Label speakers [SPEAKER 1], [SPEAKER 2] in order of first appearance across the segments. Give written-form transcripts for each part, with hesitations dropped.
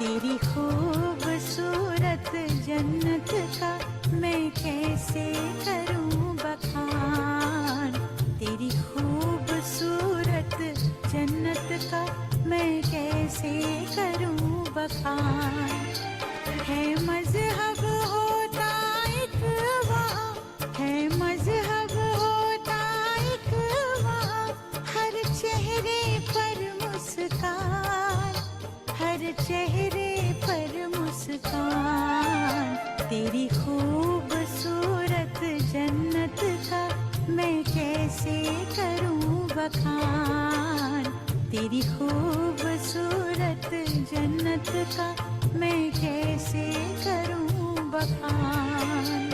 [SPEAKER 1] तेरी खूबसूरत जन्नत का मैं कैसे करूं बखान। तेरी खूबसूरत जन्नत का मैं कैसे करूं बखान। है मज़हब होता एक वहाँ, है मज़हब होता एक वहाँ, हर चेहरे पर मुस्कान, हर चेहरे पर मुस्कान। तेरी खूबसूरत जन्नत का मैं कैसे करूं बखान। तेरी खूबसूरत जन्नत का मैं कैसे करूं बखान।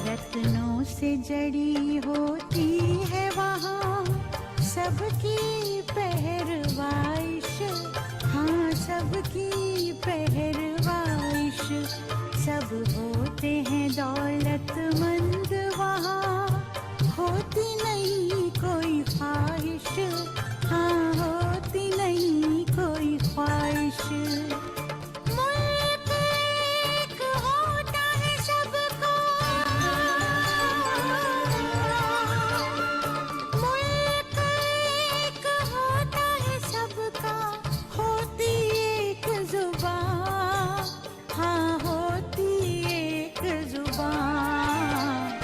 [SPEAKER 1] रत्नों से जड़ी होती है वहाँ सबकी पहरवाइश, हाँ सबकी पहरवाइश। सब होते हैं दौलतमंद वहाँ, होती नहीं कोई ख्वाहिश, हाँ होती नहीं कोई ख्वाहिश।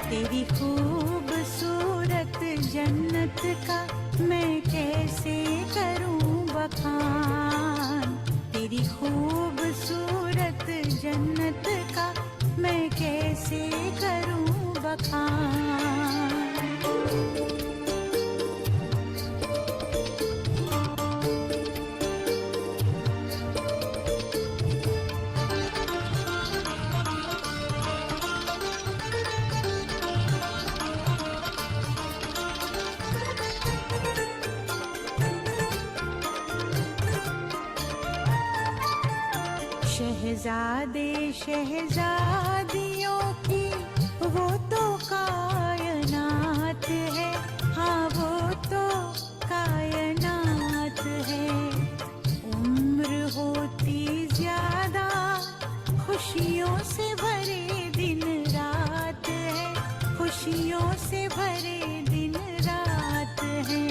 [SPEAKER 1] तेरी खूबसूरत जन्नत का मैं कैसे करूं बखान। तेरी खूबसूरत जन्नत का मैं कैसे करूं बखान। शहजादे शहजादियों की वो तो कायनात है, हाँ वो तो कायनात है। उम्र होती ज्यादा खुशियों से भरे दिन रात है, खुशियों से भरे दिन रात है।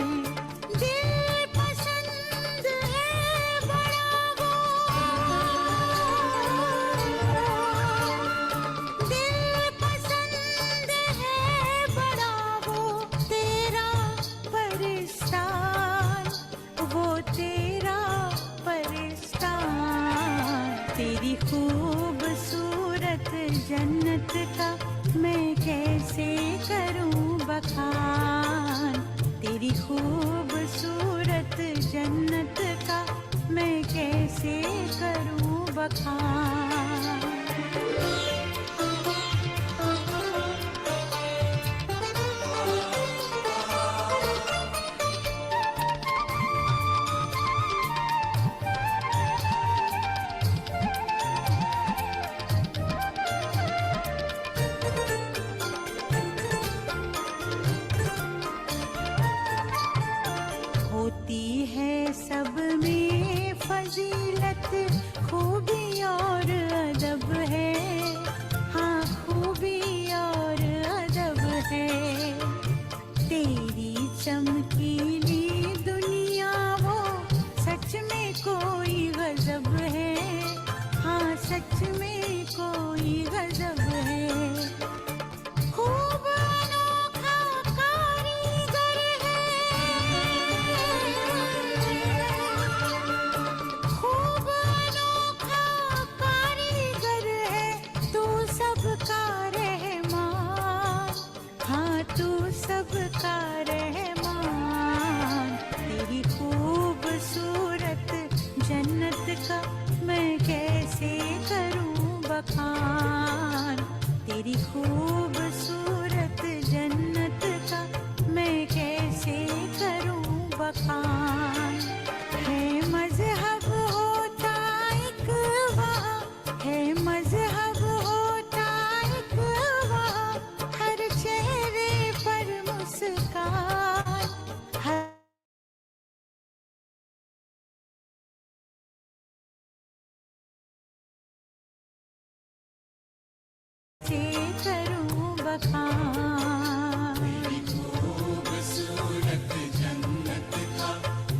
[SPEAKER 1] तेरी खूबसूरत जन्नत का मैं कैसे करूं बखान। तेरी खूबसूरत जन्नत का मैं कैसे करूं बखान। होती है सब में फजीलत, खूबी और अदब है, हाँ खूबी और अदब है। तेरी चमकीली दुनिया वो सच में कोई गजब है, हाँ सच में कोई गजब है। सबका रहमान। तेरी खूबसूरत जन्नत का मैं कैसे करूं बखान। तेरी खूबसूरत जन्नत का से करूं बखान।
[SPEAKER 2] तेरी खूबसूरत जन्नत का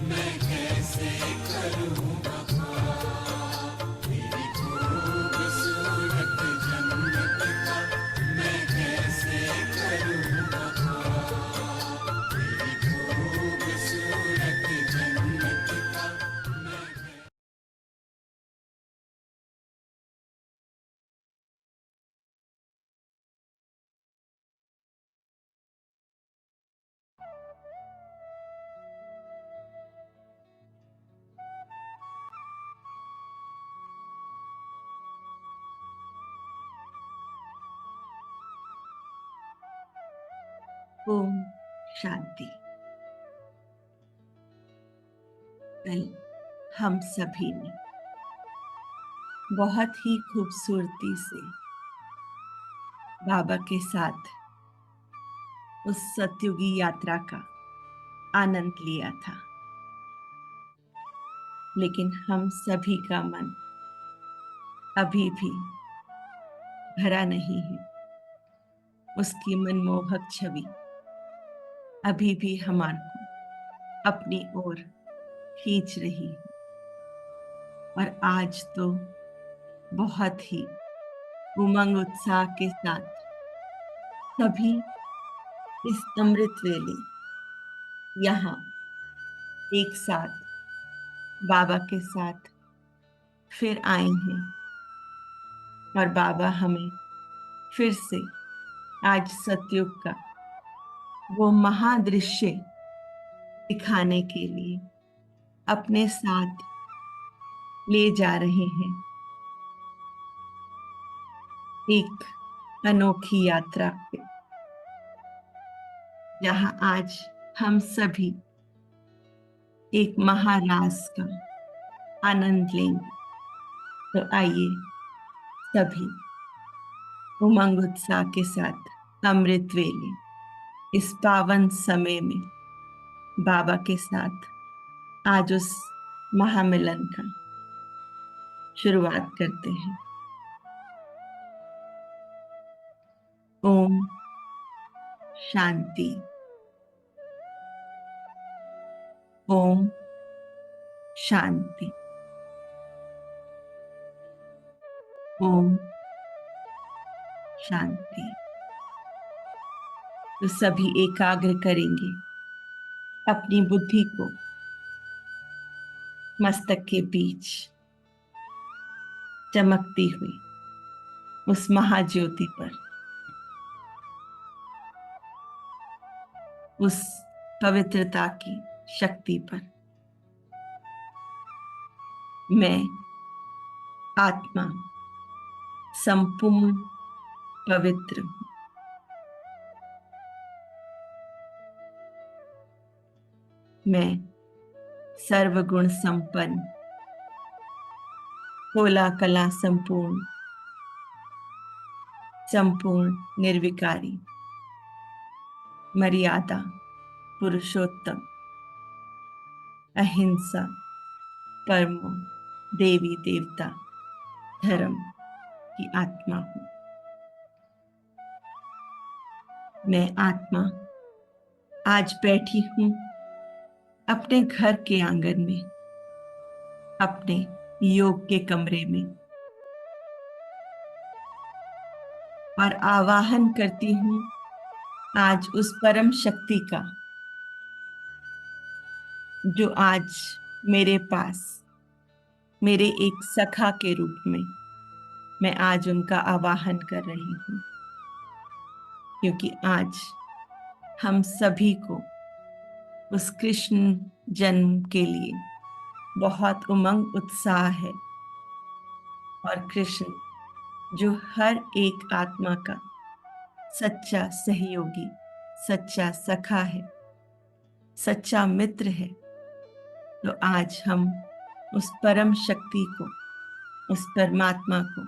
[SPEAKER 2] मैं कैसे करूं बखान। तेरी खूबसूरत जन्नत का मैं कैसे करूं बखान। तेरी खूबसूरत जन्नत का मैं
[SPEAKER 3] ओम शांति। कल हम सभी ने बहुत ही खूबसूरती से बाबा के साथ उस सतयुगी यात्रा का आनंद लिया था, लेकिन हम सभी का मन अभी भी भरा नहीं है। उसकी मनमोहक छवि अभी भी हमारे को अपनी ओर खींच रही है। और आज तो बहुत ही उमंग उत्साह के साथ सभी इस अमृत वेले यहाँ एक साथ बाबा के साथ फिर आए हैं। और बाबा हमें फिर से आज सतयुग का वो महादृश्य दिखाने के लिए अपने साथ ले जा रहे हैं, एक अनोखी यात्रा पे, जहां आज हम सभी एक महारास का आनंद लेंगे। तो आइए सभी उमंग उत्साह के साथ अमृत वेले इस पावन समय में बाबा के साथ आज उस महामिलन का शुरुआत करते हैं। ओम शांति। ओम शांति। ओम शांति। तो सभी एकाग्र करेंगे अपनी बुद्धि को मस्तक के बीच चमकती हुई उस महाज्योति पर, उस पवित्रता की शक्ति पर। मैं आत्मा संपूर्ण पवित्र हूं। मैं सर्वगुण संपन्न, कोला कला संपूर्ण, संपूर्ण निर्विकारी, मर्यादा पुरुषोत्तम, अहिंसा, परमो, देवी देवता, धर्म की आत्मा हूं। मैं आत्मा आज बैठी हूं अपने घर के आंगन में, अपने योग के कमरे में, और आवाहन करती हूं आज उस परम शक्ति का जो आज मेरे पास, मेरे एक सखा के रूप में मैं आज उनका आवाहन कर रही हूं। क्योंकि आज हम सभी को उस कृष्ण जन्म के लिए बहुत उमंग उत्साह है। और कृष्ण जो हर एक आत्मा का सच्चा सहयोगी, सच्चा सखा है, सच्चा मित्र है। तो आज हम उस परम शक्ति को, उस परमात्मा को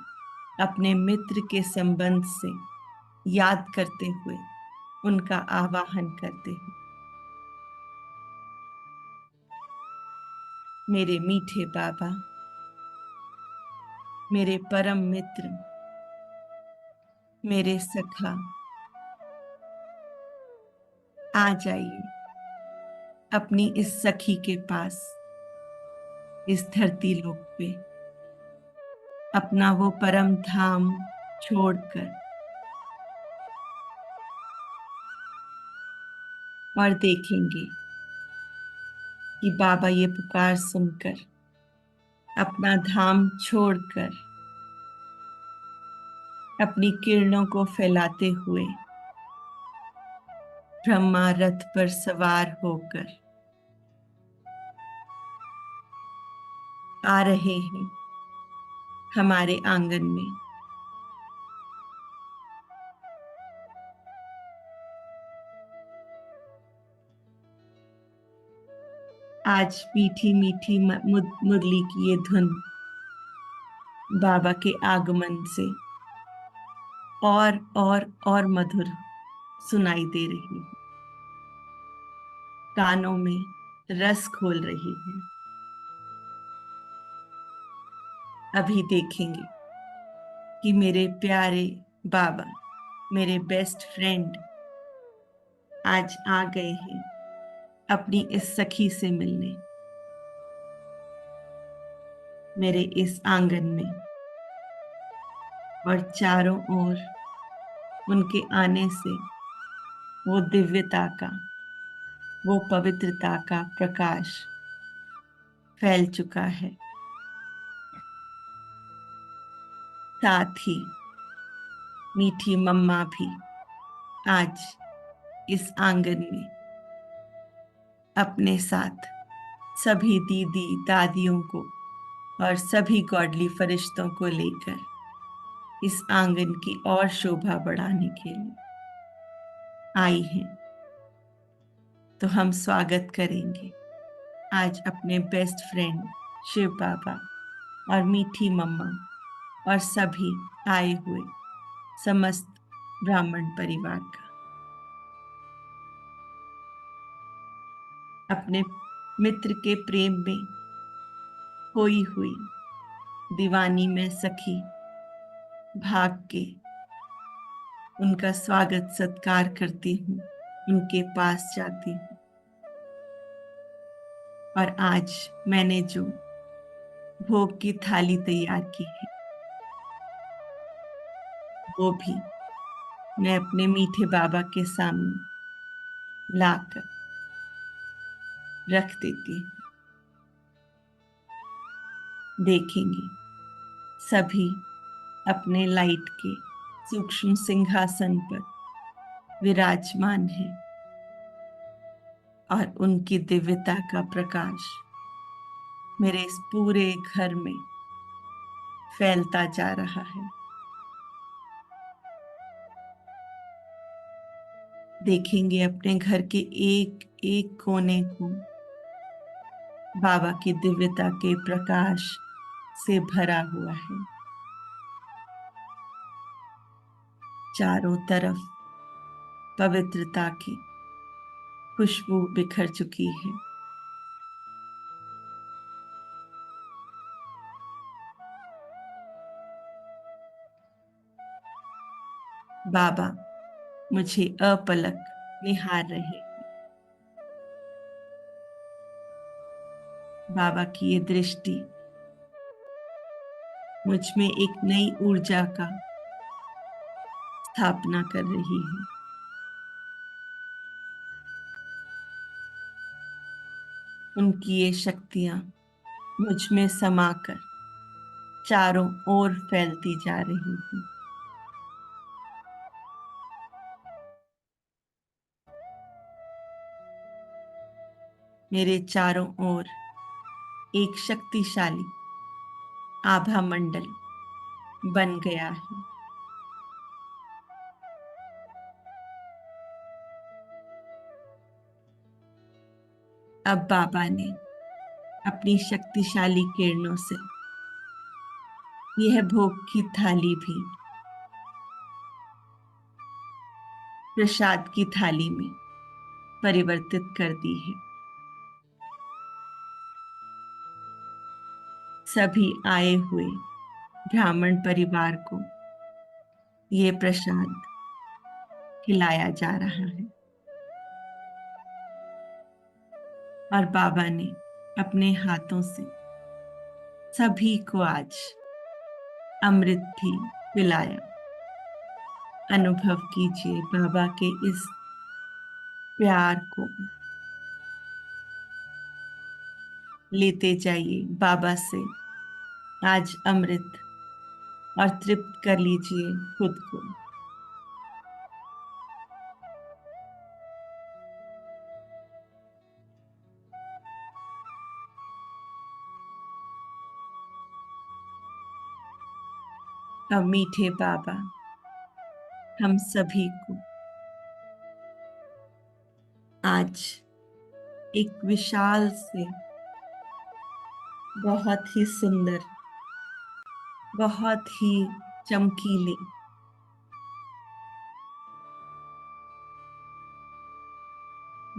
[SPEAKER 3] अपने मित्र के संबंध से याद करते हुए उनका आवाहन करते हैं। मेरे मीठे बाबा, मेरे परम मित्र, मेरे सखा, आ जाइए अपनी इस सखी के पास, इस धरती लोक पे अपना वो परम धाम छोड़कर, और देखेंगे कि बाबा ये पुकार सुनकर अपना धाम छोड़कर अपनी किरणों को फैलाते हुए ब्रह्मा रथ पर सवार होकर आ रहे हैं हमारे आंगन में। आज मीठी मीठी मुरली की ये धुन बाबा के आगमन से और मधुर सुनाई दे रही है, कानों में रस खोल रही है। अभी देखेंगे कि मेरे प्यारे बाबा, मेरे बेस्ट फ्रेंड आज आ गए हैं अपनी इस सखी से मिलने, मेरे इस आंगन में। और चारों ओर उनके आने से वो दिव्यता का, वो पवित्रता का प्रकाश फैल चुका है। साथ ही मीठी मम्मा भी आज इस आंगन में अपने साथ सभी दीदी दादियों को और सभी गॉडली फरिश्तों को लेकर इस आंगन की और शोभा बढ़ाने के लिए आई हैं। तो हम स्वागत करेंगे आज अपने बेस्ट फ्रेंड शिव बाबा और मीठी मम्मा और सभी आए हुए समस्त ब्राह्मण परिवार का। अपने मित्र के प्रेम में खोई हुई दीवानी में सखी भाग के उनका स्वागत सत्कार करती हूँ, उनके पास जाती हूँ। और आज मैंने जो भोग की थाली तैयार की है वो भी मैं अपने मीठे बाबा के सामने लाकर रख देती हूँ। देखेंगे सभी अपने लाइट के सूक्ष्म सिंहासन पर विराजमान है और उनकी दिव्यता का प्रकाश मेरे इस पूरे घर में फैलता जा रहा है। देखेंगे अपने घर के एक एक कोने को बाबा की दिव्यता के प्रकाश से भरा हुआ है। चारों तरफ पवित्रता की खुशबू बिखर चुकी है। बाबा मुझे अपलक निहार रहे हैं। बाबा की ये दृष्टि मुझ में एक नई ऊर्जा का स्थापना कर रही है। उनकी ये शक्तियां मुझ में समाकर चारों ओर फैलती जा रही हैं। मेरे चारों ओर एक शक्तिशाली आभा मंडल बन गया है। अब बाबा ने अपनी शक्तिशाली किरणों से यह भोग की थाली भी प्रसाद की थाली में परिवर्तित कर दी है। सभी आए हुए ब्राह्मण परिवार को ये प्रसाद खिलाया जा रहा है और बाबा ने अपने हाथों से सभी को आज अमृत भी पिलाया। अनुभव कीजिए बाबा के इस प्यार को, लेते जाइए बाबा से आज अमृत और तृप्त कर लीजिए खुद को। अब मीठे बाबा हम सभी को आज एक विशाल से बहुत ही सुंदर, बहुत ही चमकीले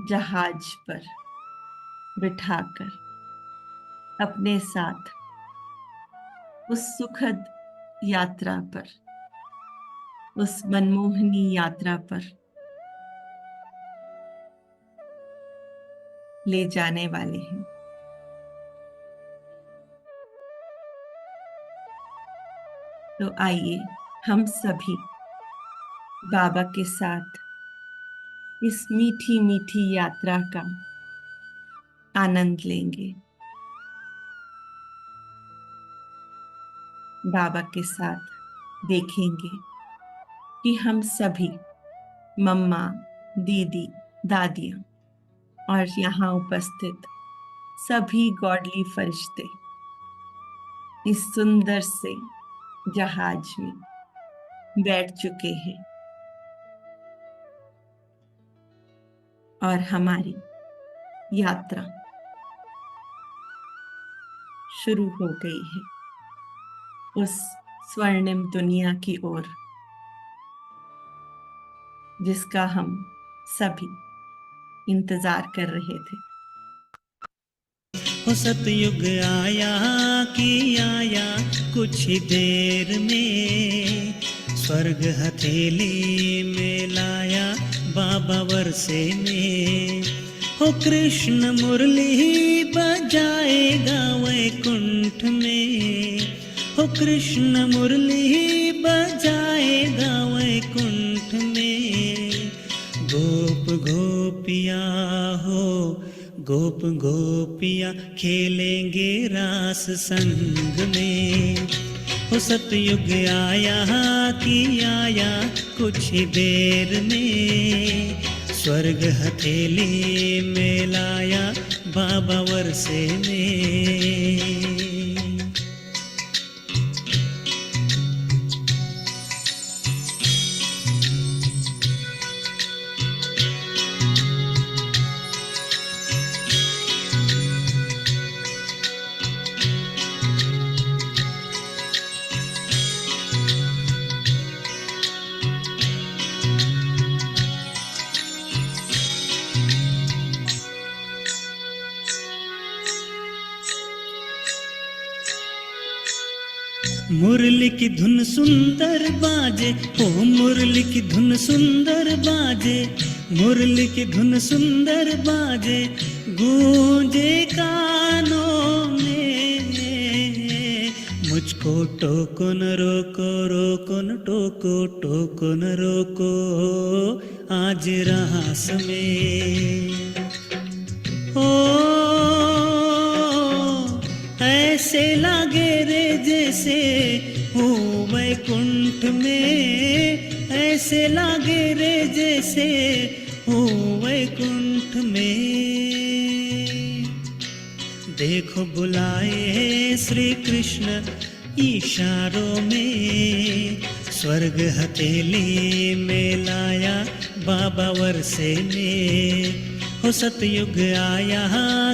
[SPEAKER 3] जहाज पर बिठाकर अपने साथ उस सुखद यात्रा पर, उस मनमोहनी यात्रा पर ले जाने वाले हैं। तो आइए हम सभी बाबा के साथ इस मीठी मीठी यात्रा का आनंद लेंगे। बाबा के साथ देखेंगे कि हम सभी मम्मा, दीदी, दादियाँ और यहाँ उपस्थित सभी गॉडली फरिश्ते इस सुंदर से जहाज में बैठ चुके हैं और हमारी यात्रा शुरू हो गई है उस स्वर्णिम दुनिया की ओर जिसका हम सभी इंतजार कर रहे थे।
[SPEAKER 4] हो सतयुग आया कि आया कुछ ही देर में, स्वर्ग हथेली में लाया बाबा वर्षे में। हो कृष्ण मुरली बजाएगा वैकुंठ में, हो कृष्ण मुरली बजाएगा वैकुंठ में। गोप गोपिया हो गोप गोपिया खेलेंगे रास संग में। हो सतयुग आया कि आया कुछ ही देर में, स्वर्ग हथेली में लाया बाबा वर्षे में। मुरली की धुन सुंदर बाजे, ओ मुरली की धुन सुंदर बाजे, मुरली की धुन सुंदर बाजे, गूंजे कानों में। मुझको टोको न रोको, रोको न टोको, टोको न रोको आज रास में। ओ ऐसे लागे रे जैसे हो वैकुंठ में, ऐसे लागे रे जैसे हो वैकुंठ में। देखो बुलाए श्री कृष्ण इशारों में, स्वर्ग हथेली में लाया बाबा वर्षे में। हो सतयुग आया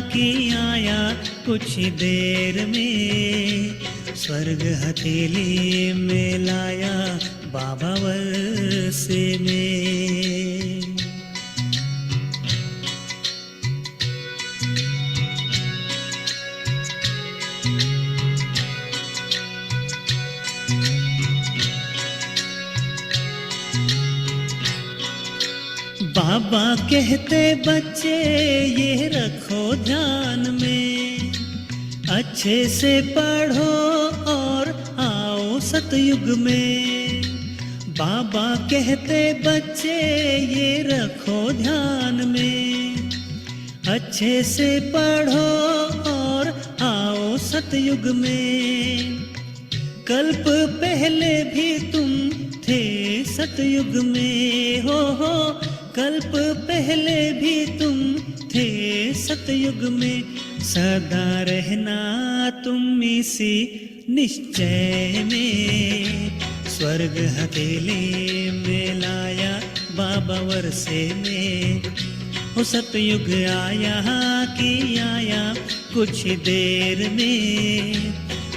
[SPEAKER 4] कि आया कुछ ही देर में, स्वर्ग हथेली में लाया बाबा वर्षे में। बाबा कहते बच्चे ये रखो ध्यान में, अच्छे से पढ़ो और आओ सतयुग में। बाबा कहते बच्चे ये रखो ध्यान में, अच्छे से पढ़ो और आओ सतयुग में। कल्प पहले भी तुम थे सतयुग में, हो कल्प पहले भी तुम थे सतयुग में। सदा रहना तुम इसी निश्चय में, स्वर्ग हथेली में लाया बाबा वर्षे में। हो सतयुग आया कि आया कुछ देर में,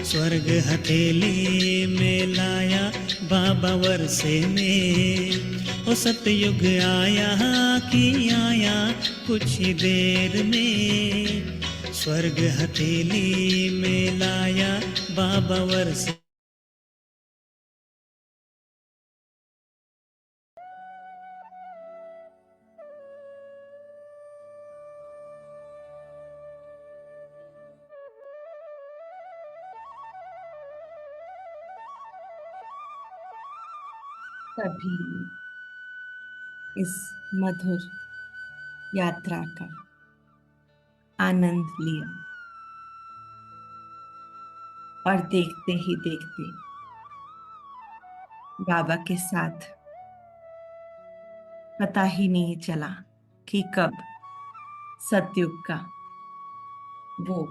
[SPEAKER 4] स्वर्ग हथेली में लाया बाबा वर्षे में। हो सतयुग आया कि आया कुछ देर में, स्वर्ग हथेली में लाया बाबा वर्षे।
[SPEAKER 3] सभी इस मधुर यात्रा का आनंद लिया और देखते ही देखते बाबा के साथ पता ही नहीं चला कि कब सतयुग का वो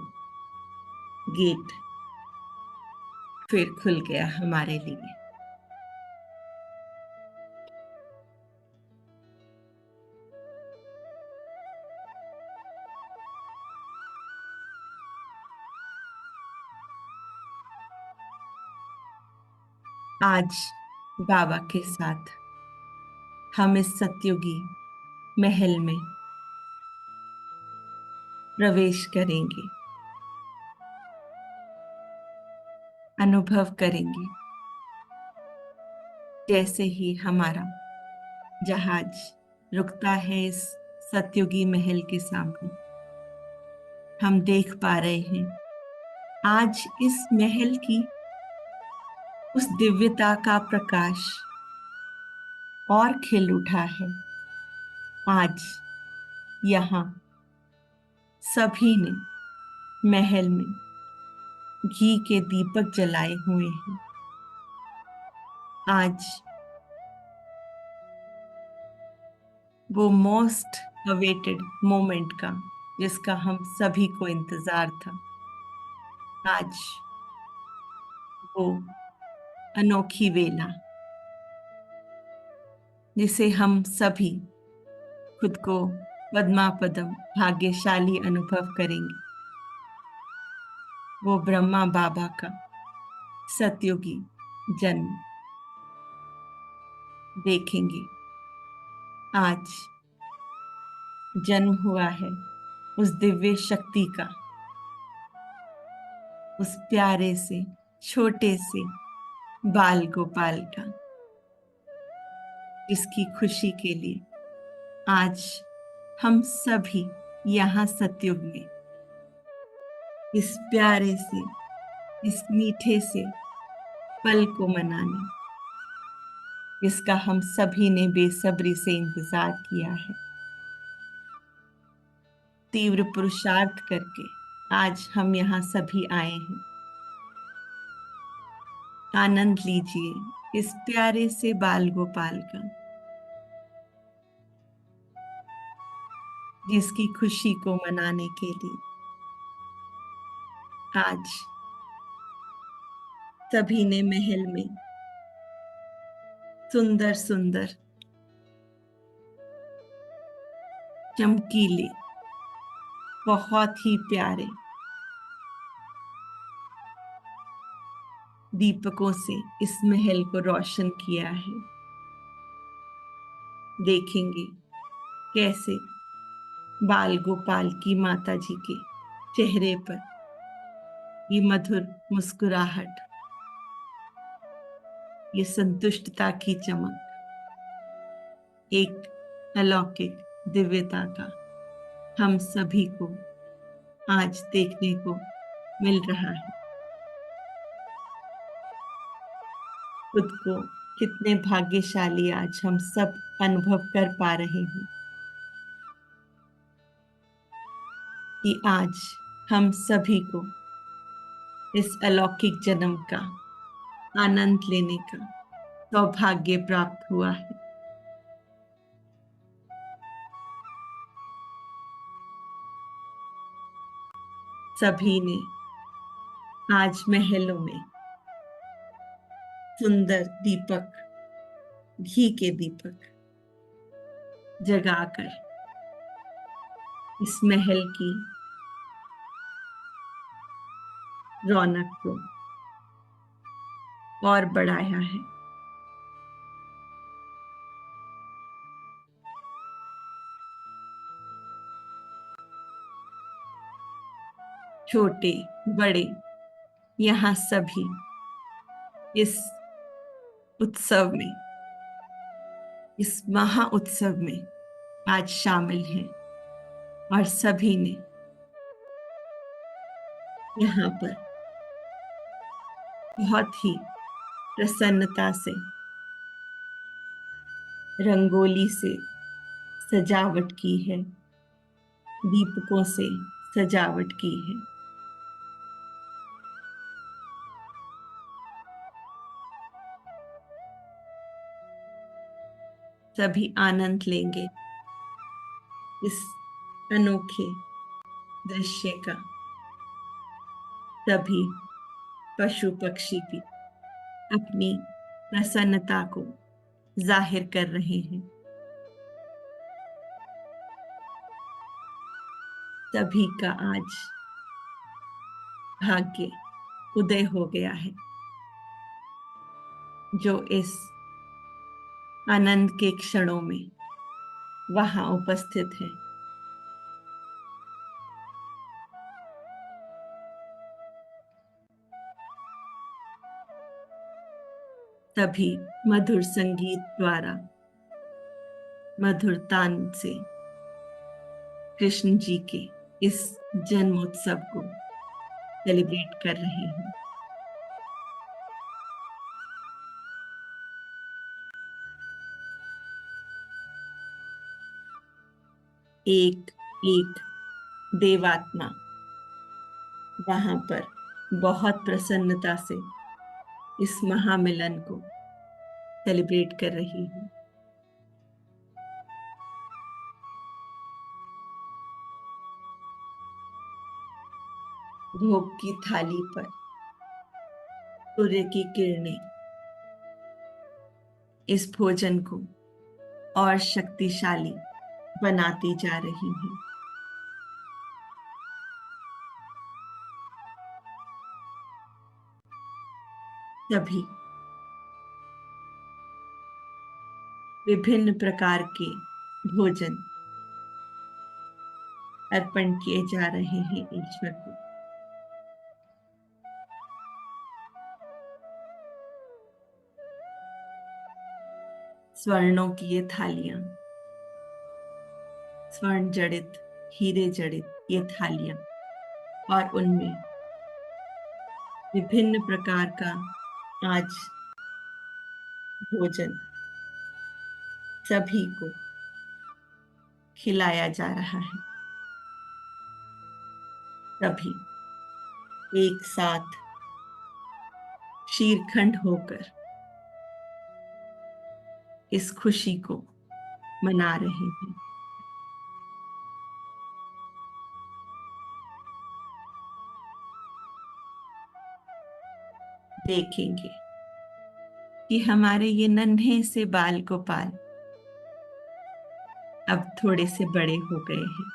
[SPEAKER 3] गेट फिर खुल गया हमारे लिए। आज बाबा के साथ हम इस सतयुगी महल में प्रवेश करेंगे, अनुभव करेंगे जैसे ही हमारा जहाज रुकता है इस सतयुगी महल के सामने। हम देख पा रहे हैं आज इस महल की उस दिव्यता का प्रकाश और खिल उठा है। आज यहाँ सभी ने महल में घी के दीपक जलाए हुए हैं। आज वो मोस्ट अवेटेड मोमेंट का जिसका हम सभी को इंतजार था, आज वो अनोखी वेला जिसे हम सभी खुद को पद्मापदम भाग्यशाली अनुभव करेंगे, वो ब्रह्मा बाबा का सतयुगी जन्म देखेंगे। आज जन्म हुआ है उस दिव्य शक्ति का, उस प्यारे से छोटे से बाल गोपाल का, जिसकी खुशी के लिए आज हम सभी यहाँ सतयुग में इस प्यारे से, इस मीठे से पल को मनाने, जिसका हम सभी ने बेसब्री से इंतजार किया है। तीव्र पुरुषार्थ करके आज हम यहाँ सभी आए हैं। आनंद लीजिए इस प्यारे से बाल गोपाल का, जिसकी खुशी को मनाने के लिए आज सभी ने महल में सुंदर सुंदर चमकीले, बहुत ही प्यारे दीपकों से इस महल को रोशन किया है। देखेंगे कैसे बाल गोपाल की माता जी के चेहरे पर ये मधुर मुस्कुराहट, ये संतुष्टता की चमक एक अलौकिक दिव्यता का हम सभी को आज देखने को मिल रहा है। खुद को कितने भाग्यशाली आज हम सब अनुभव कर पा रहे हैं कि आज हम सभी को इस अलौकिक जन्म का आनंद लेने का सौभाग्य प्राप्त हुआ है। सभी ने आज महलों में सुंदर दीपक, घी के दीपक जगाकर इस महल की रौनक को और बढ़ाया है। छोटे बड़े यहाँ सभी इस उत्सव में, इस महा उत्सव में आज शामिल हैं और सभी ने यहाँ पर बहुत ही प्रसन्नता से रंगोली से सजावट की है, दीपकों से सजावट की है। सभी आनंद लेंगे इस अनोखे दृश्य का। सभी पशु पक्षी भी अपनी प्रसन्नता को जाहिर कर रहे हैं। सभी का आज भाग्य उदय हो गया है, जो इस आनंद के क्षणों में वहां उपस्थित है। सभी मधुर संगीत द्वारा, मधुर तान से कृष्ण जी के इस जन्मोत्सव को सेलिब्रेट कर रहे हैं। एक एक देवात्मा वहां पर बहुत प्रसन्नता से इस महामिलन को सेलिब्रेट कर रही है। भोग की थाली पर सूर्य की किरणें इस भोजन को और शक्तिशाली बनाती जा रही हैं। सभी विभिन्न प्रकार के भोजन अर्पण किए जा रहे हैं ईश्वर को। स्वर्णों की ये थालियां, स्वर्ण जड़ित, हीरे जड़ित ये थालियां, और उनमें विभिन्न प्रकार का आज भोजन सभी को खिलाया जा रहा है। सभी एक साथ शीरखंड होकर इस खुशी को मना रहे हैं। देखेंगे कि हमारे ये नन्हे से बाल गोपाल अब थोड़े से बड़े हो गए हैं।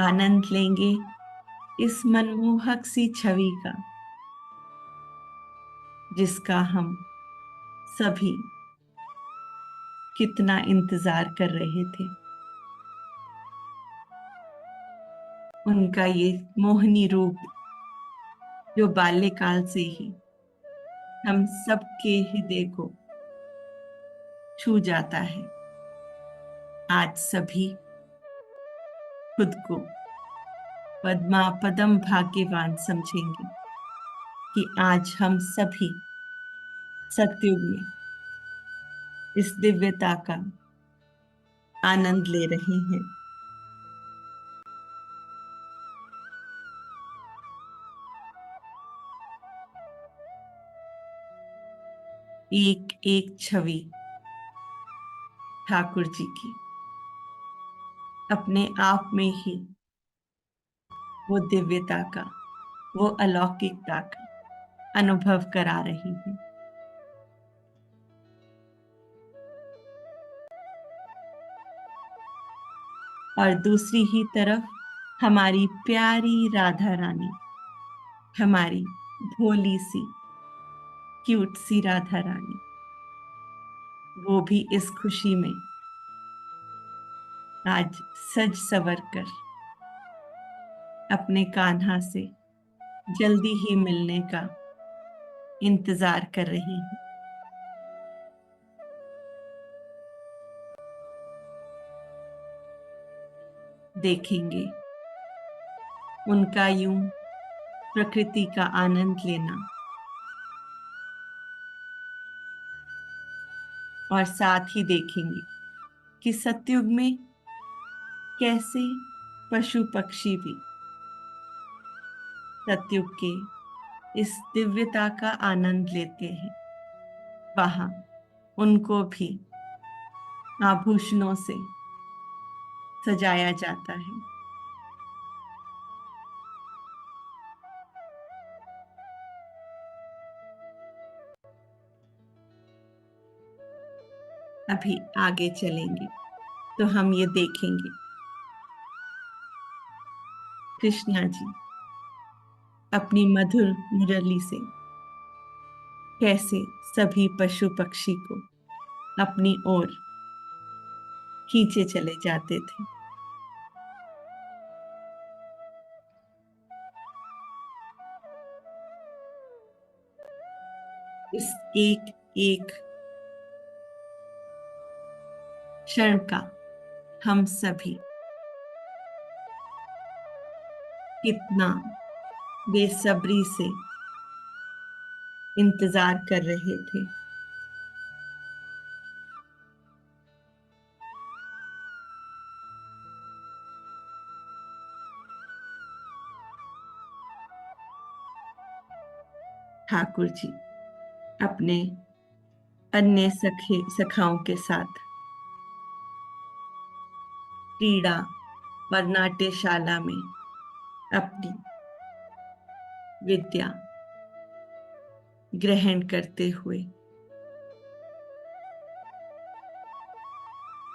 [SPEAKER 3] आनंद लेंगे इस मनमोहक सी छवि का, जिसका हम सभी कितना इंतजार कर रहे थे। उनका ये मोहनी रूप जो बाल्यकाल से ही हम सबके हृदय को छू जाता है। आज सभी खुद को पद्मापदम भाग्यवान समझेंगे कि आज हम सभी सतयुग में इस दिव्यता का आनंद ले रहे हैं। एक एक छवि ठाकुर जी की अपने आप में ही वो दिव्यता का, वो अलौकिकता का अनुभव करा रही है। और दूसरी ही तरफ हमारी प्यारी राधा रानी, हमारी भोली सी क्यूट सी राधा रानी, वो भी इस खुशी में आज सज संवर कर अपने कान्हा से जल्दी ही मिलने का इंतजार कर रही है। देखेंगे उनका यूं प्रकृति का आनंद लेना और साथ ही देखेंगे कि सतयुग में कैसे पशु पक्षी भी सतयुग के इस दिव्यता का आनंद लेते हैं। वहां उनको भी आभूषणों से सजाया जाता है। अभी आगे चलेंगे तो हम ये देखेंगे कृष्णा जी अपनी मधुर मुरली से कैसे सभी पशु पक्षी को अपनी ओर खींचे चले जाते थे। इस एक एक क्षण का हम सभी कितना बेसब्री से इंतजार कर रहे थे। ठाकुर जी अपने अन्य सखाओं के साथ क्रीड़ा और नाट्यशाला में अपनी विद्या ग्रहण करते हुए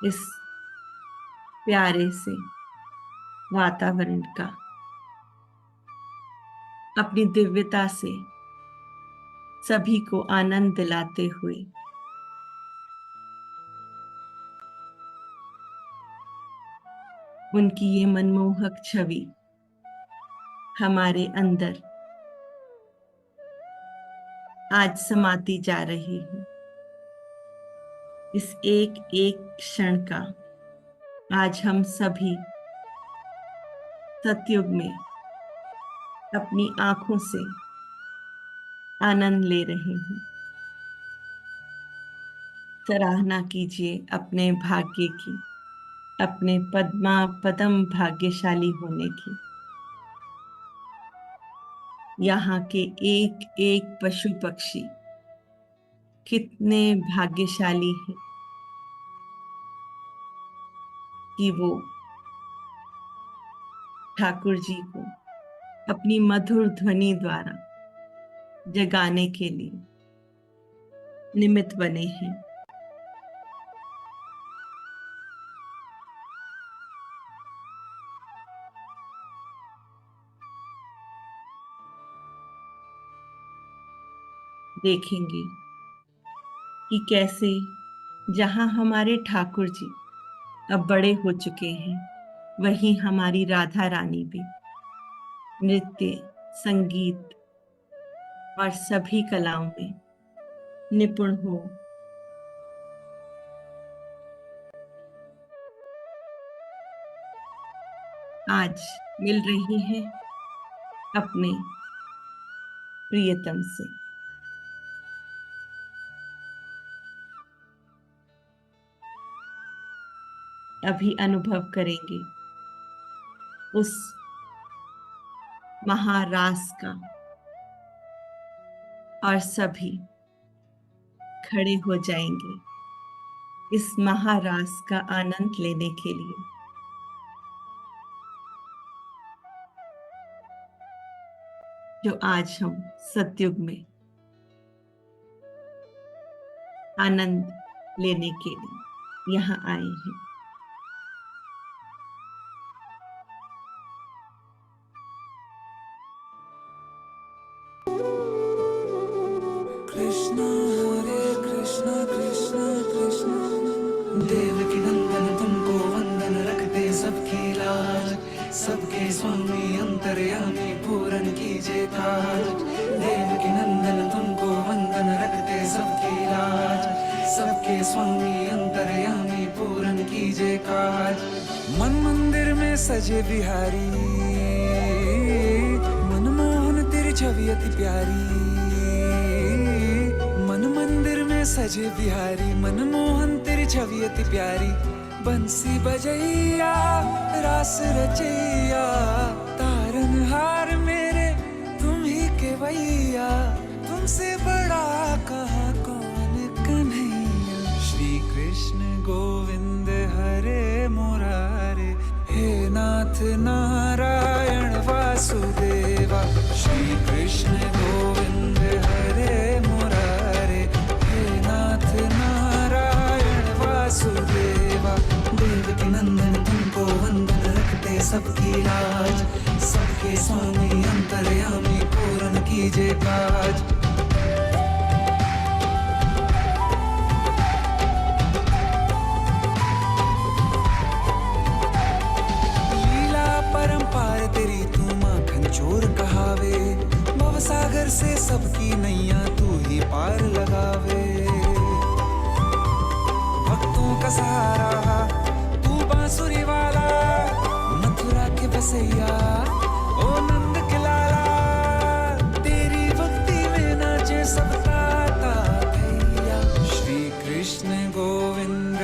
[SPEAKER 3] इस प्यारे से वातावरण का अपनी दिव्यता से सभी को आनंद दिलाते हुए उनकी ये मनमोहक छवि हमारे अंदर आज समाती जा रही है। इस एक एक क्षण का आज हम सभी सतयुग में अपनी आंखों से आनंद ले रहे हैं। सराहना कीजिए अपने भाग्य की, अपने पद्म भाग्यशाली होने की। यहाँ के एक एक पशु पक्षी कितने भाग्यशाली हैं कि वो ठाकुर जी को अपनी मधुर ध्वनि द्वारा जगाने के लिए निमित्त बने हैं। देखेंगे कि कैसे जहां हमारे ठाकुर जी अब बड़े हो चुके हैं, वहीं हमारी राधा रानी भी नृत्य, संगीत और सभी कलाओं में निपुण हो आज मिल रही हैं अपने प्रियतम से। अभी अनुभव करेंगे उस महारास का, और सभी खड़े हो जाएंगे इस महारास का आनंद लेने के लिए। जो आज हम सतयुग में आनंद लेने के लिए यहाँ आए हैं।
[SPEAKER 2] कृष्ण हरे कृष्ण कृष्ण कृष्ण देवकी नंदन तुमको वंदन रखते सबकी लाज, सबके स्वामी अंतर्यामी पूरन कीजिए काज। देवकी नंदन तुमको वंदन रखते सबकी लाज, सबके स्वामी अंतर्यामी पूरन कीजिए काज। मन मंदिर में सजे बिहारी, मनमोहन तेरी छवि अति प्यारी। मन मंदिर में सजे बिहारी, मनमोहन तेरी छवि अति प्यारी। बंसी बजैया रास रचैया, तारनहार मेरे तुम ही के वैया। तुमसे बड़ा कहाँ कौन कन्हैया। श्री कृष्ण गोविंद हरे मुरारे, हे नाथ नारायण वासुदेवा। श्री कृष्ण गोविंद हरे मुरारे, हे नाथ नारायण वासुदेवा। देवकी नंदन तुमको वंदन रखते सबकी लाज, सबके स्वामी अंतर्यामी पूरन कीजिए काज। परंपार तेरी तू माखन चोर कहावे, भवसागर से सबकी नैया तू ही पार लगावे। भक्तों का सहारा तू बांसुरी वाला, मथुरा के बसैया ओ नंद के लाला। तेरी भक्ति में नाचे सब ताता भैया। श्री कृष्ण गोविंद,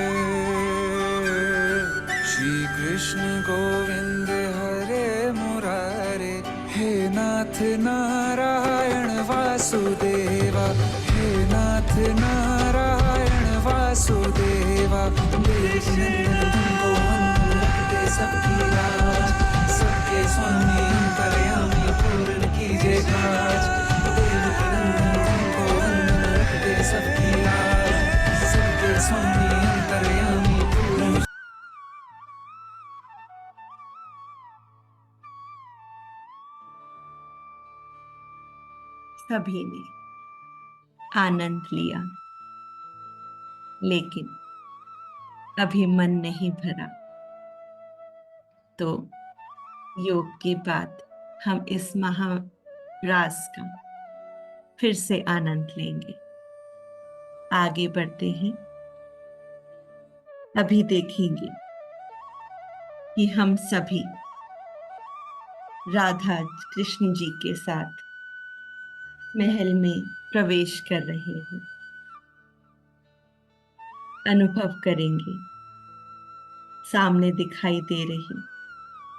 [SPEAKER 2] श्री कृष्ण गोविंद हरे मुरारे, हे नाथ नारायण वासुदेवा। हे नाथ नारायण वासुदेवा। देवकी नंदन तुमको वंदन रखते सबकी लाज, सबके स्वामी अंतर्यामी पूरन कीजिए काज। देवकी नंदन तुमको वंदन रखते सबकी लाज, सबके स्वामी अंतर्यामी पूरन।
[SPEAKER 3] सभी ने आनंद लिया, लेकिन अभी मन नहीं भरा। तो योग के बाद हम इस महारास का फिर से आनंद लेंगे। आगे बढ़ते हैं। अभी देखेंगे कि हम सभी राधा कृष्ण जी के साथ महल में प्रवेश कर रहे हैं। अनुभव करेंगे सामने दिखाई दे रही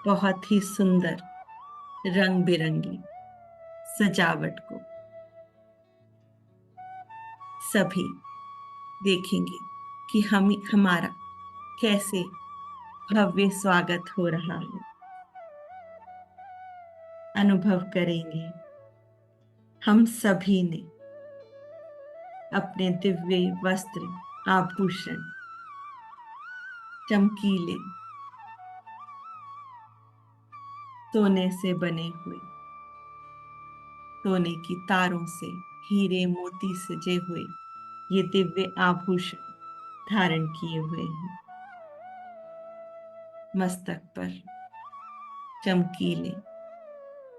[SPEAKER 3] बहुत ही सुंदर रंग बिरंगी सजावट को। सभी देखेंगे कि हमारा कैसे भव्य स्वागत हो रहा है। अनुभव करेंगे हम सभी ने अपने दिव्य वस्त्र, आभूषण, चमकीले सोने से बने हुए, सोने की तारों से, हीरे मोती सजे हुए ये दिव्य आभूषण धारण किए हुए हैं। मस्तक पर चमकीले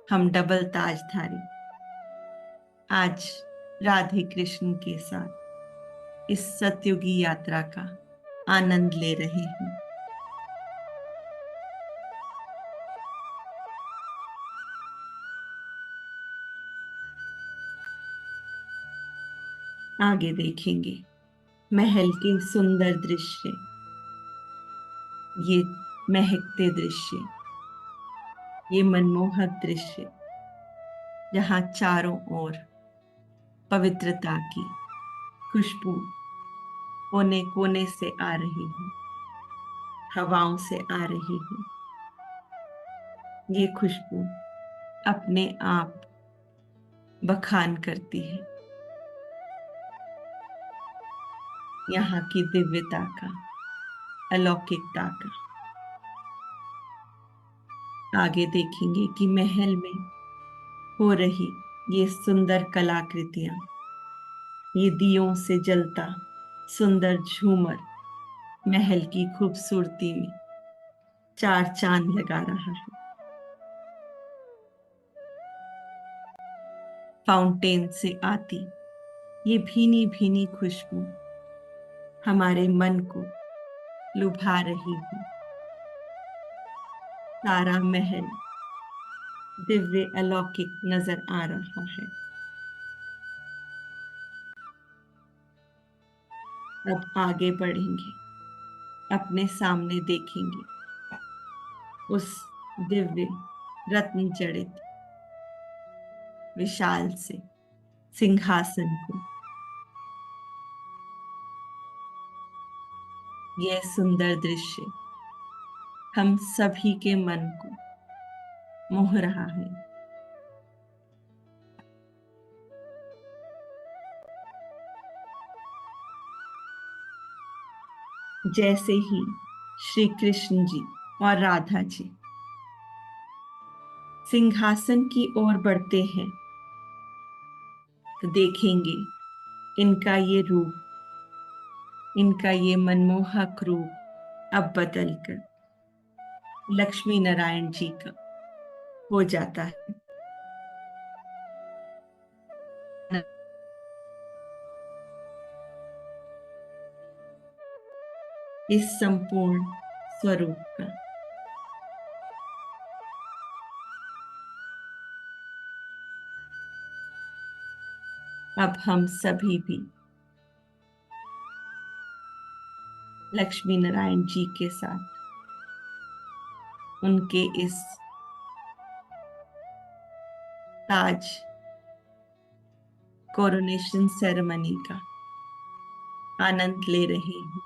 [SPEAKER 3] हम डबल ताजधारी आज राधे कृष्ण के साथ इस सतयुगी यात्रा का आनंद ले रहे हैं। आगे देखेंगे महल के सुंदर दृश्य, ये महकते दृश्य, ये मनमोहक दृश्य, जहाँ चारों ओर पवित्रता की खुशबू कोने कोने से आ रही है, हवाओं से आ रही है। ये खुशबू अपने आप बखान करती है यहाँ की दिव्यता का, अलौकिकता का। आगे देखेंगे कि महल में हो रही ये सुंदर कलाकृतियां, ये दियों से जलता सुंदर झूमर महल की खूबसूरती में चार चांद लगा रहा है। फाउंटेन से आती ये भीनी भीनी खुशबू हमारे मन को लुभा रही है। सारा महल दिव्य अलौकिक नजर आ रहा है। अब आगे बढ़ेंगे, अपने सामने देखेंगे उस दिव्य रत्न जड़ित विशाल से सिंहासन को। यह सुंदर दृश्य हम सभी के मन को मोह रहा है। जैसे ही श्री कृष्ण जी और राधा जी सिंहासन की ओर बढ़ते हैं तो देखेंगे इनका ये रूप, इनका ये मनमोहक रूप अब बदलकर लक्ष्मी नारायण जी का हो जाता है। इस संपूर्ण स्वरूप का अब हम सभी भी लक्ष्मी नारायण जी के साथ उनके इस ताज कोरोनेशन सेरेमनी का आनंद ले रहे हैं।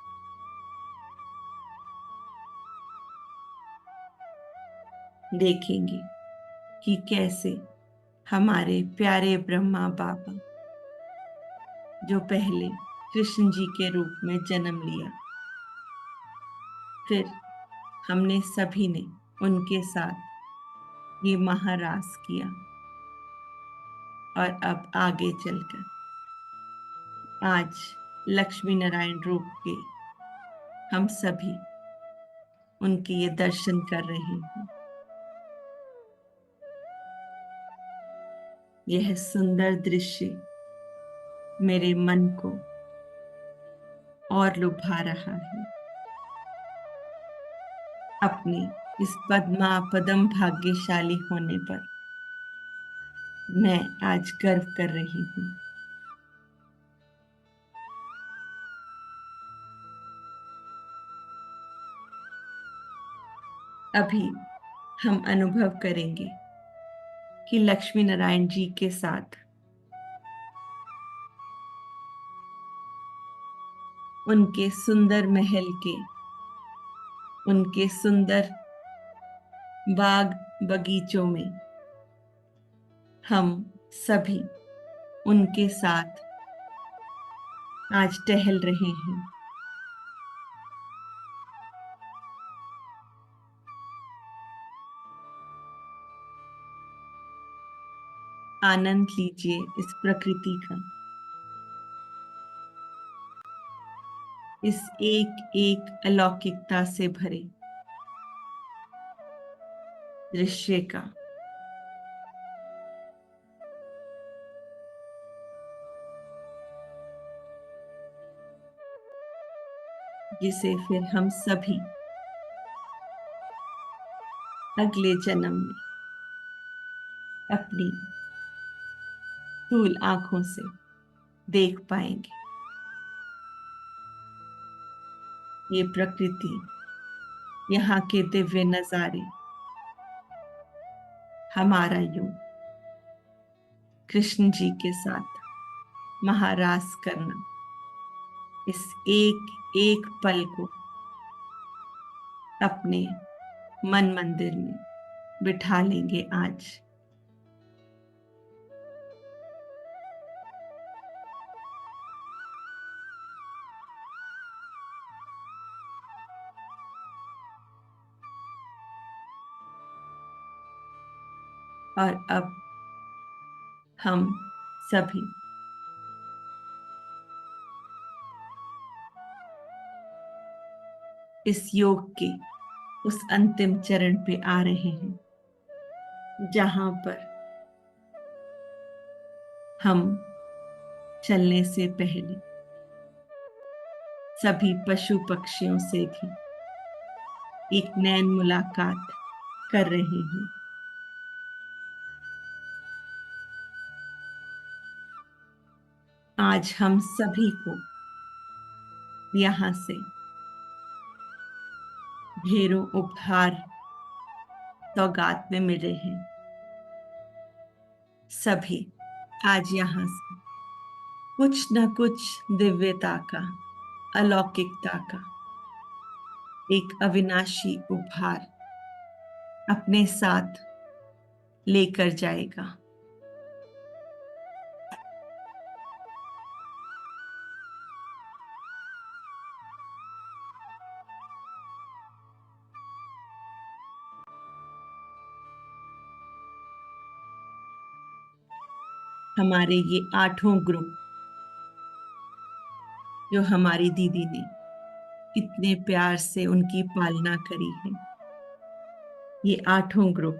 [SPEAKER 3] देखेंगे कि कैसे हमारे प्यारे ब्रह्मा बाबा, जो पहले कृष्ण जी के रूप में जन्म लिया, फिर हमने सभी ने उनके साथ ये महारास किया और अब आगे चलकर आज लक्ष्मी नारायण रूप के हम सभी उनके ये दर्शन कर रहे हैं। यह सुंदर दृश्य मेरे मन को और लुभा रहा है। अपने इस पद्म भाग्यशाली होने पर मैं आज गर्व कर रही हूँ। अभी हम अनुभव करेंगे कि लक्ष्मी नारायण जी के साथ उनके सुंदर महल के, उनके सुंदर बाग बगीचों में हम सभी उनके साथ आज टहल रहे हैं। आनंद लीजिए इस प्रकृति का, इस एक एक अलौकिकता से भरे दृश्य का। जिसे फिर हम सभी अगले जन्म में अपनी स्थूल आंखों से देख पाएंगे। ये प्रकृति, यहाँ के दिव्य नजारे, हमारा योग कृष्ण जी के साथ महारास करना, इस एक एक पल को अपने मन मंदिर में बिठा लेंगे आज। और अब हम सभी इस योग के उस अंतिम चरण पे आ रहे हैं, जहां पर हम चलने से पहले सभी पशु पक्षियों से भी एक नैन मुलाकात कर रहे हैं। आज हम सभी को यहाँ से ढेरों उपहार सौगात में मिले हैं। सभी आज यहाँ से कुछ न कुछ दिव्यता का, अलौकिकता का एक अविनाशी उपहार अपने साथ लेकर जाएगा। हमारे ये 8 ग्रुप, जो हमारी दीदी ने कितने प्यार से उनकी पालना करी है, ये 8 ग्रुप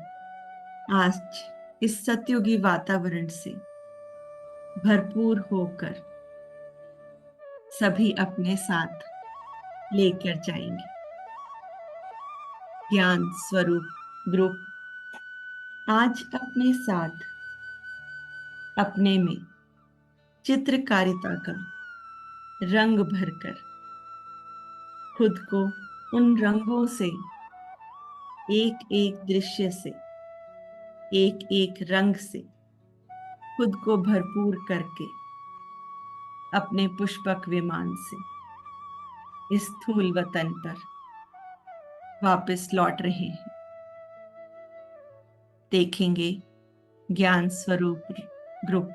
[SPEAKER 3] आज इस सतयुगी वातावरण से भरपूर होकर सभी अपने साथ लेकर जाएंगे। ज्ञान स्वरूप ग्रुप आज अपने साथ अपने में चित्रकारिता का रंग भरकर खुद को उन रंगों से, एक एक दृश्य से, एक एक रंग से खुद को भरपूर करके अपने पुष्पक विमान से इस स्थूल वतन पर वापस लौट रहे हैं। देखेंगे ज्ञान स्वरूप ग्रुप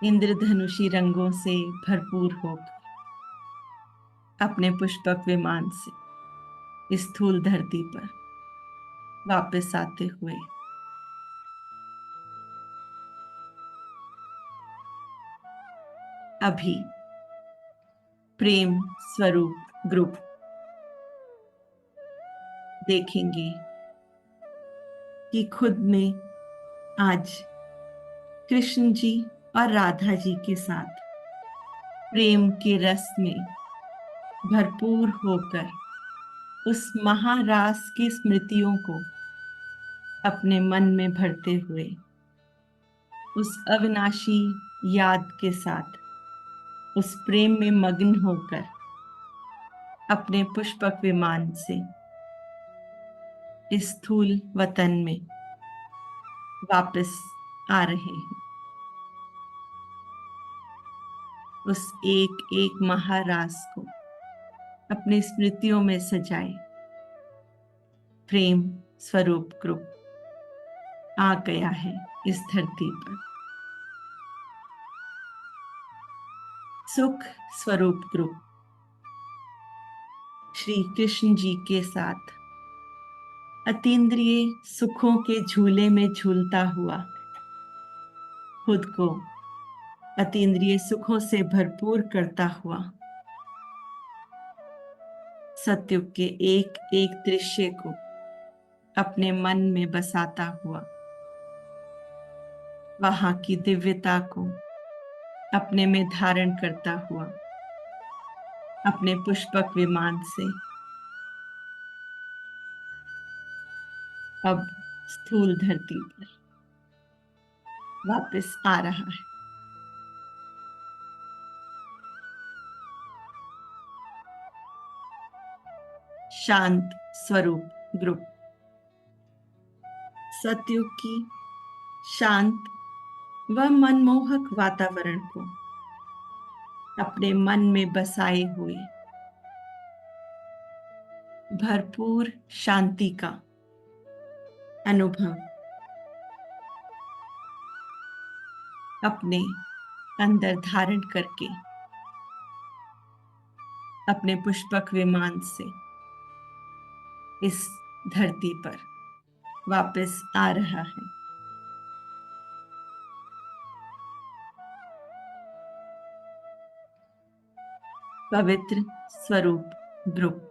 [SPEAKER 3] इंद्रधनुषी रंगों से भरपूर होकर अपने पुष्पक विमान से इस स्थूल धरती पर वापस आते हुए अभी प्रेम स्वरूप ग्रुप देखेंगे कि खुद में आज कृष्ण जी और राधा जी के साथ प्रेम के रस में भरपूर होकर उस महारास की स्मृतियों को अपने मन में भरते हुए उस अविनाशी याद के साथ उस प्रेम में मग्न होकर अपने पुष्पक विमान से इस स्थूल वतन में वापस आ रहे हैं। उस एक एक महारास को अपनी स्मृतियों में सजाए प्रेम स्वरूप ग्रुप आ गया है इस धरती पर। सुख स्वरूप ग्रुप श्री कृष्ण जी के साथ अतीन्द्रिय सुखों के झूले में झूलता हुआ खुद को अतीन्द्रिय सुखों से भरपूर करता हुआ सतयुग के एक एक दृश्य को अपने मन में बसाता हुआ वहां की दिव्यता को अपने में धारण करता हुआ अपने पुष्पक विमान से अब स्थूल धरती पर वापस आ रहा है। शांत स्वरूप ग्रुप। सतयुग की शांत व मनमोहक वातावरण को अपने मन में बसाए हुए भरपूर शांति का अनुभव अपने अंदर धारण करके अपने पुष्पक विमान से इस धरती पर वापस आ रहा है। पवित्र स्वरूप ग्रुप।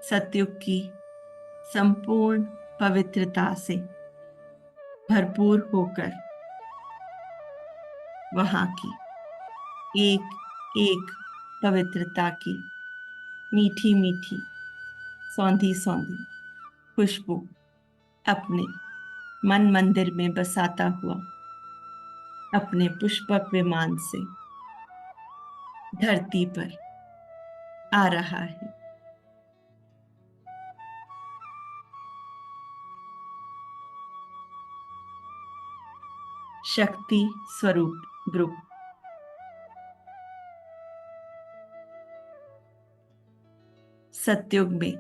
[SPEAKER 3] सतयुग की संपूर्ण पवित्रता से भरपूर होकर वहां की एक एक पवित्रता की मीठी मीठी सौंधी सौंधी खुशबू अपने मन मंदिर में बसाता हुआ अपने पुष्पक विमान से धरती पर आ रहा है। शक्ति स्वरूप ग्रुप। सतयुग में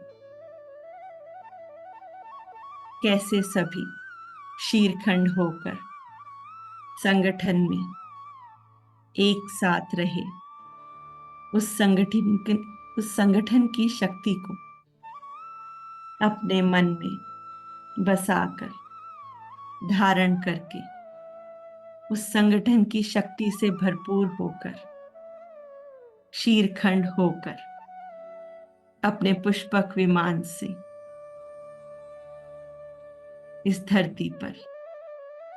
[SPEAKER 3] कैसे सभी शीरखंड होकर संगठन में एक साथ रहे, उस संगठन की शक्ति को अपने मन में बसाकर धारण करके उस संगठन की शक्ति से भरपूर होकर शीरखंड होकर अपने पुष्पक विमान से इस धरती पर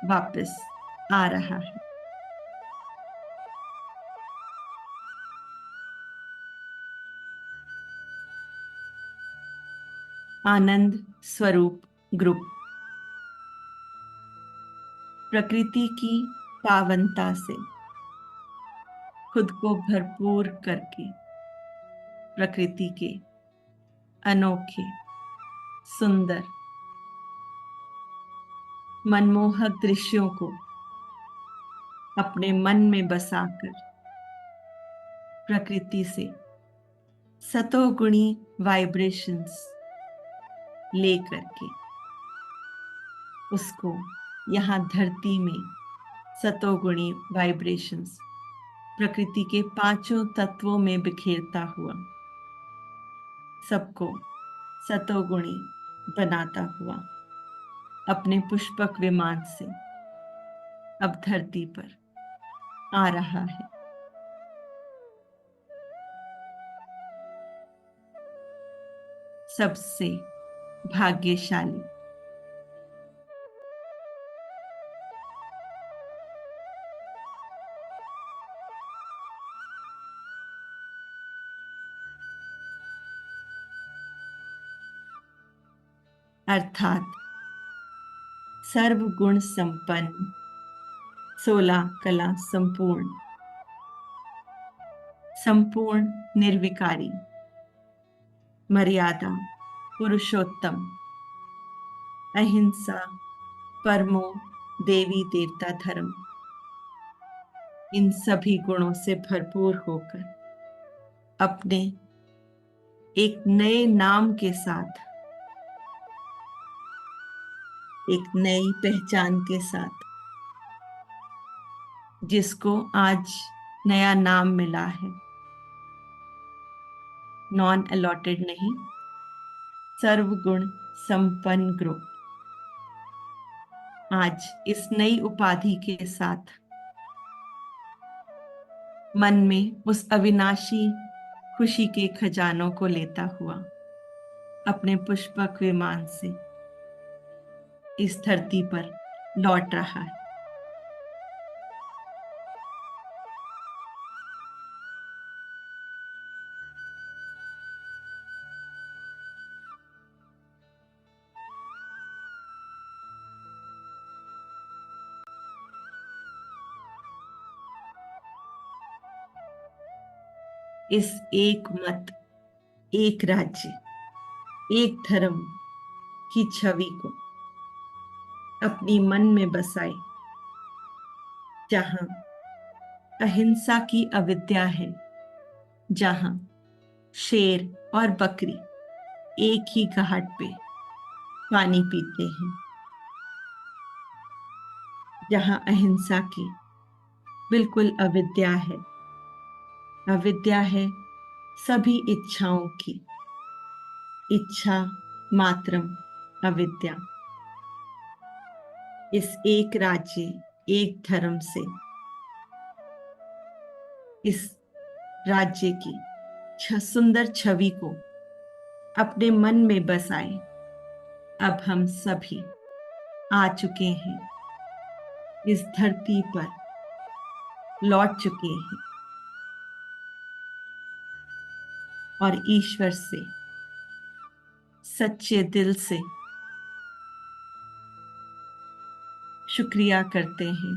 [SPEAKER 3] वापस आ रहा है। आनंद स्वरूप ग्रुप। प्रकृति की पावनता से खुद को भरपूर करके प्रकृति के अनोखे सुंदर मनमोहक दृश्यों को अपने मन में बसाकर प्रकृति से सतोगुणी वाइब्रेशंस लेकर के उसको यहाँ धरती में सतोगुणी वाइब्रेशंस प्रकृति के पांचों तत्वों में बिखेरता हुआ सबको सतोगुणी बनाता हुआ अपने पुष्पक विमान से अब धरती पर आ रहा है। सबसे भाग्यशाली अर्थात सर्वगुण संपन्न 16 कला संपूर्ण संपूर्ण निर्विकारी मर्यादा पुरुषोत्तम अहिंसा परमो देवी देवता धर्म इन सभी गुणों से भरपूर होकर अपने एक नए नाम के साथ एक नई पहचान के साथ जिसको आज नया नाम मिला है, नॉन अलॉटेड नहीं, सर्वगुण संपन्न ग्रुप आज इस नई उपाधि के साथ मन में उस अविनाशी खुशी के खजानों को लेता हुआ अपने पुष्पक विमान से इस धरती पर लौट रहा है। इस एक मत, एक राज्य, एक धर्म की छवि को अपनी मन में बसाए, जहां अहिंसा की अविद्या है, जहां शेर और बकरी एक ही घाट पे पानी पीते हैं, जहां अहिंसा की बिल्कुल अविद्या है। अविद्या है सभी इच्छाओं की, इच्छा मात्रम अविद्या। इस एक राज्य, एक धर्म से इस राज्य की सुंदर छवि को अपने मन में बसाए। अब हम सभी आ चुके हैं, इस धरती पर लौट चुके हैं और ईश्वर से सच्चे दिल से शुक्रिया करते हैं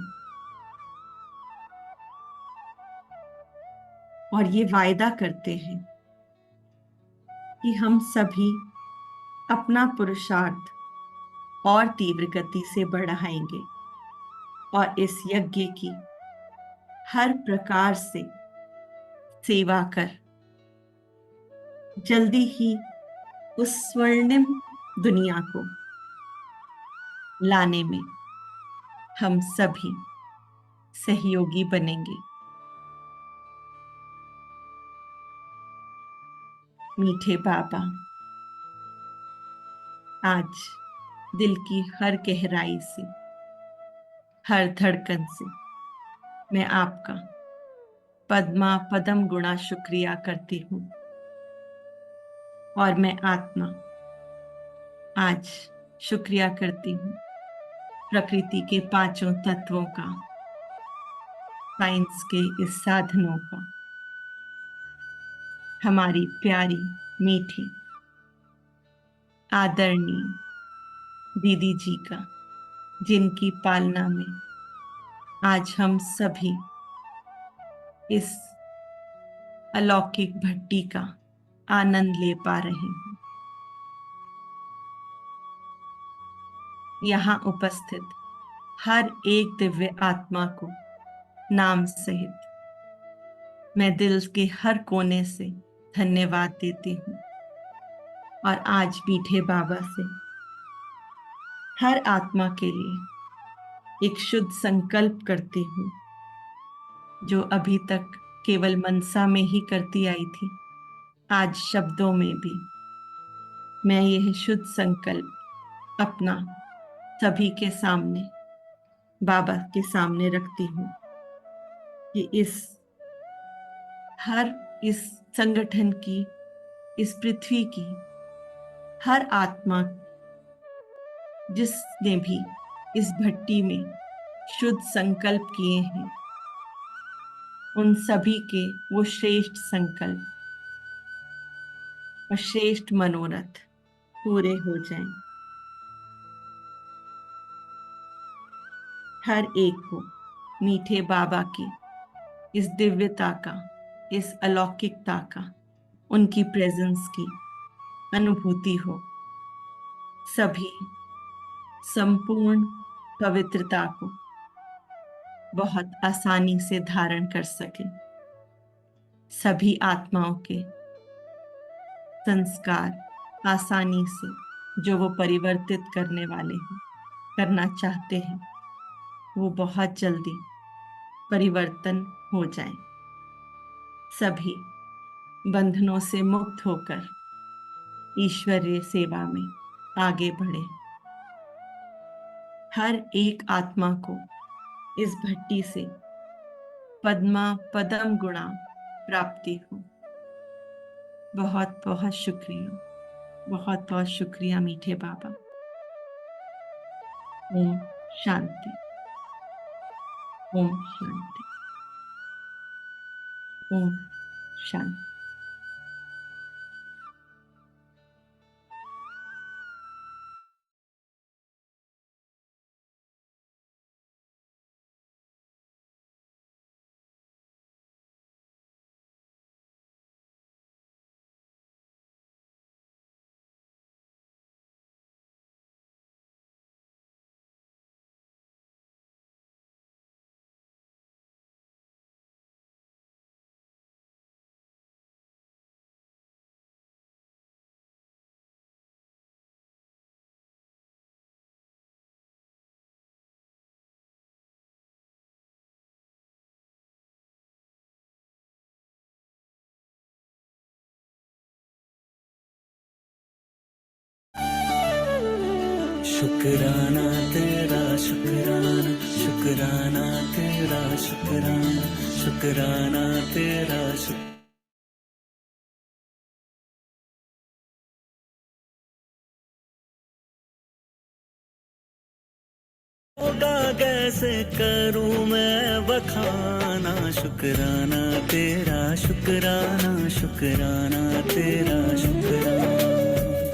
[SPEAKER 3] और ये वायदा करते हैं कि हम सभी अपना पुरुषार्थ और तीव्र गति से बढ़ाएंगे और इस यज्ञ की हर प्रकार से सेवा कर जल्दी ही उस स्वर्णिम दुनिया को लाने में हम सभी सहयोगी बनेंगे। मीठे बाबा, आज दिल की हर गहराई से, हर धड़कन से मैं आपका पद्मा पदम गुणा शुक्रिया करती हूँ। और मैं आत्मा आज शुक्रिया करती हूँ प्रकृति के पांचों तत्वों का, साइंस के इस साधनों का, हमारी प्यारी मीठी आदरणीय दीदी जी का, जिनकी पालना में आज हम सभी इस अलौकिक भट्टी का आनंद ले पा रहे हैं। यहाँ उपस्थित हर एक दिव्य आत्मा को नाम सहित मैं दिल के हर कोने से धन्यवाद देती हूँ और आज मीठे बाबा से हर आत्मा के लिए एक शुद्ध संकल्प करती हूँ, जो अभी तक केवल मनसा में ही करती आई थी, आज शब्दों में भी मैं यह शुद्ध संकल्प अपना सभी के सामने, बाबा के सामने रखती हूँ कि इस संगठन की, इस पृथ्वी की हर आत्मा जिसने भी इस भट्टी में शुद्ध संकल्प किए हैं, उन सभी के वो श्रेष्ठ संकल्प और श्रेष्ठ मनोरथ पूरे हो जाएं। हर एक को मीठे बाबा की इस दिव्यता का, इस अलौकिकता का, उनकी प्रेजेंस की अनुभूति हो। सभी संपूर्ण पवित्रता को बहुत आसानी से धारण कर सके। सभी आत्माओं के संस्कार आसानी से, जो वो परिवर्तित करने वाले हैं, करना चाहते हैं, वो बहुत जल्दी परिवर्तन हो जाए। सभी बंधनों से मुक्त होकर ईश्वरीय सेवा में आगे बढ़े। हर एक आत्मा को इस भट्टी से पद्मा पदम गुणा प्राप्ति हो। बहुत बहुत शुक्रिया, बहुत बहुत शुक्रिया मीठे बाबा। ओम शांति, ओम शांति, ओम शांति।
[SPEAKER 2] शुक्राना तेरा शुक्राना, शुक्राना तेरा शुक्राना, शुक्राना तेरा शुक्राना। होगा कैसे करूं मैं बखाना, शुक्राना तेरा शुक्राना, शुक्राना तेरा शुक्राना।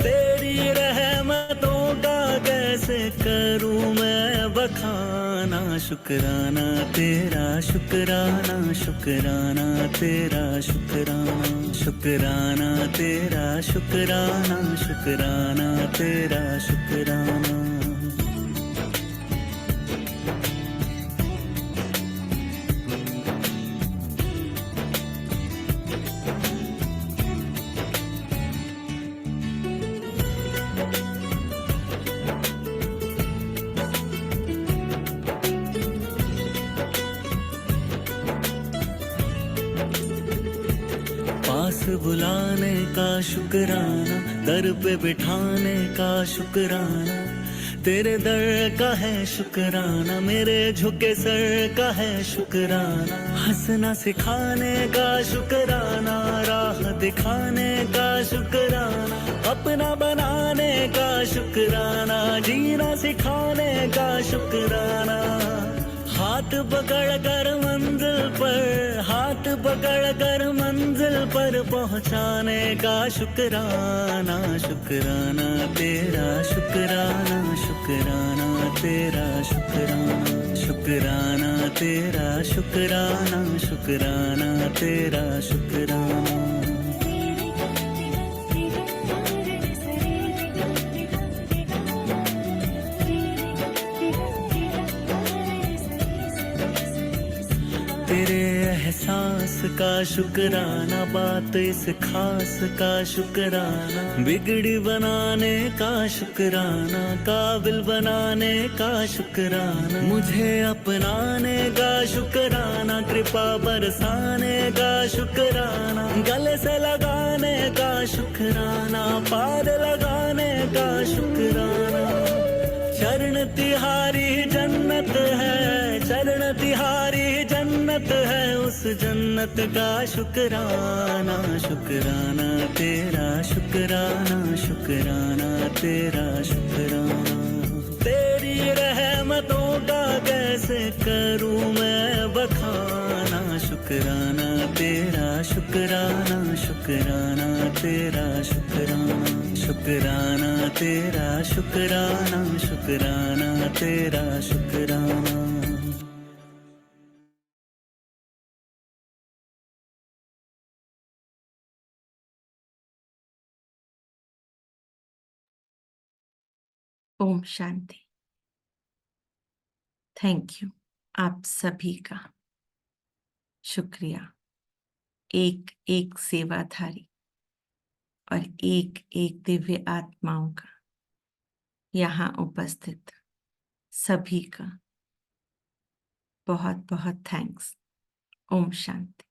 [SPEAKER 2] तेरी रहमतों का कैसे करूं मैं बखाना, शुक्राना तेरा शुक्राना, शुक्राना तेरा शुक्राना, शुक्राना तेरा शुक्राना, शुक्राना तेरा शुक्राना। पास बुलाने का शुक्राना, दर पे बिठाने का शुक्राना, तेरे दर का है शुक्राना, मेरे झुके सर का है शुक्राना। हंसना सिखाने का शुक्राना, राह दिखाने का शुक्राना, अपना बनाने का शुक्राना, जीना सिखाने का शुक्राना। हाथ पकड़ कर मंजिल पर, हाथ पकड़ कर मंजिल पर पहुंचाने का शुक्राना, शुक्राना तेरा शुक्राना, शुक्राना तेरा शुक्राना, शुक्राना तेरा शुक्राना, शुक्राना तेरा शुक्राना। तेरे एहसास का शुक्राना, बात इस खास का शुक्राना, बिगड़ी बनाने का शुक्राना, काबिल बनाने का शुक्राना, मुझे अपनाने का शुक्राना, कृपा बरसाने का शुक्राना, गले से लगाने का शुक्राना, पाद लगाने का शुक्राना। चरण तिहारी जन्नत है, चरण तिहारी जन्नत है, उस जन्नत का शुक्राना, शुक्राना तेरा शुक्राना, शुक्राना तेरा शुक्राना। तेरी रहमतों का कैसे करूं मैं बखाना, शुक्राना तेरा शुक्राना, शुक्राना तेरा शुक्राना, शुक्राना तेरा शुक्राना, शुक्राना तेरा शुक्राना।
[SPEAKER 3] ओम शांति। थैंक यू आप सभी का, शुक्रिया। एक एक सेवाधारी और एक एक दिव्य आत्माओं का, यहाँ उपस्थित सभी का बहुत बहुत थैंक्स। ओम शांति।